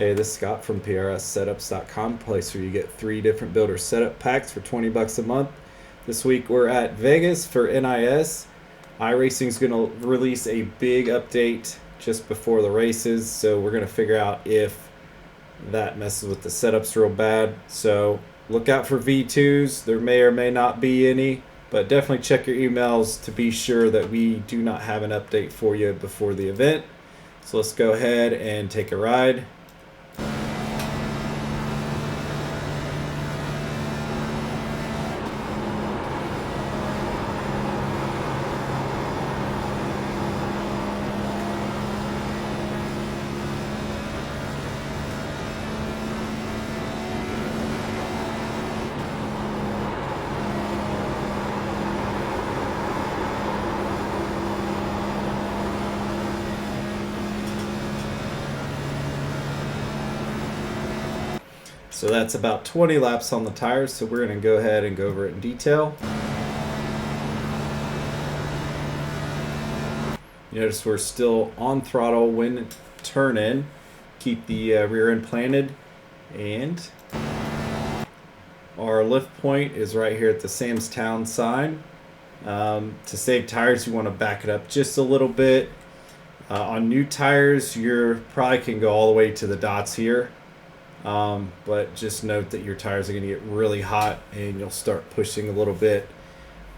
Hey, this is Scott from PRSSetups.com, place where you get 3 different builder setup packs for $20 a month. This week we're at Vegas for NIS. iRacing is going to release a big update just before the races, so we're going to figure out if that messes with the setups real bad. So look out for V2s. There may or may not be any, but definitely check your emails to be sure that we do not have an update for you before the event. So let's go ahead and take a ride. So that's about 20 laps on the tires, so we're going to go ahead and go over it in detail. You notice we're still on throttle when turn in. Keep the rear end planted, and our lift point is right here at the Sam's Town sign. To save tires, you want to back it up just a little bit. On new tires, you probably can go all the way to the dots here. But just note that your tires are going to get really hot and you'll start pushing a little bit.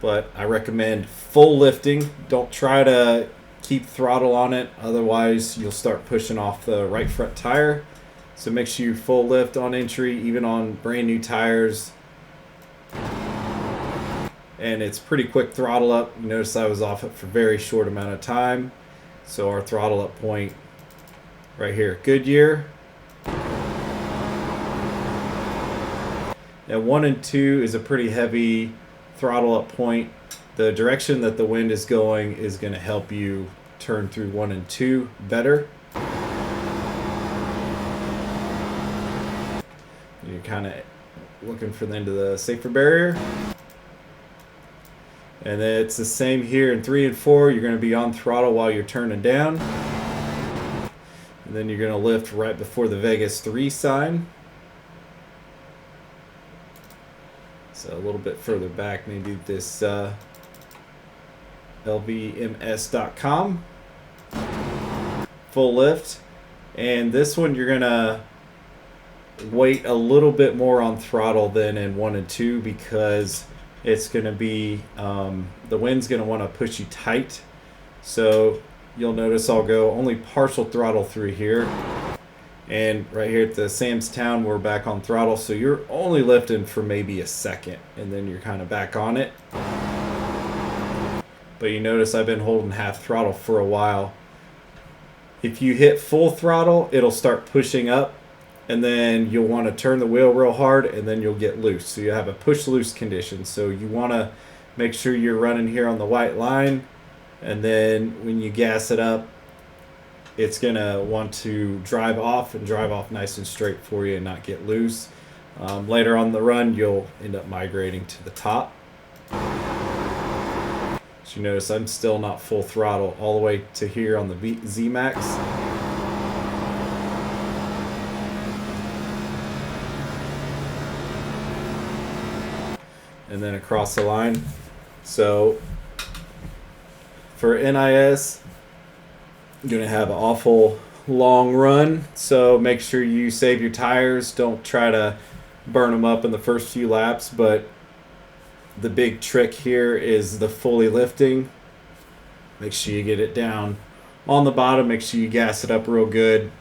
But I recommend full lifting. Don't try to keep throttle on it, otherwise you'll start pushing off the right front tire. So make sure you full lift on entry, even on brand new tires. And it's pretty quick throttle up. You notice I was off it for a very short amount of time. So our throttle up point right here, Goodyear. And 1 and 2 is a pretty heavy throttle up point. The direction that the wind is going is going to help you turn through 1 and 2 better. You're kind of looking for the end of the safer barrier. And then it's the same here in 3 and 4. You're going to be on throttle while you're turning down. And then you're going to lift right before the Vegas 3 sign. So a little bit further back, maybe this lvms.com. Full lift. And this one you're going to wait a little bit more on throttle than in 1 and 2, because it's going to be, the wind's going to want to push you tight. So you'll notice I'll go only partial throttle through here. And right here at the Sam's Town, we're back on throttle, so you're only lifting for maybe a second, and then you're kind of back on it. But you notice I've been holding half throttle for a while. If you hit full throttle, it'll start pushing up, and then you'll want to turn the wheel real hard, and then you'll get loose. So you have a push-loose condition. So you want to make sure you're running here on the white line, and then when you gas it up, it's going to want to drive off nice and straight for you and not get loose. Later on the run, you'll end up migrating to the top. So you notice I'm still not full throttle all the way to here on the Z-Max. And then across the line. So for NIS, you're going to have an awful long run, so make sure you save your tires. Don't try to burn them up in the first few laps, but the big trick here is the fully lifting. Make sure you get it down on the bottom. Make sure you gas it up real good.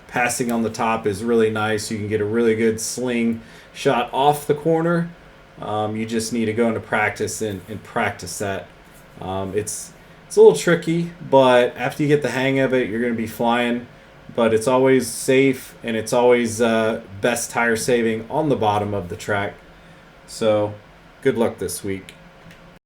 Passing on the top is really nice. You can get a really good sling shot off the corner. You just need to go into practice and practice that. It's a little tricky, but after you get the hang of it, you're going to be flying. But it's always safe, and it's always best tire saving on the bottom of the track. So good luck this week.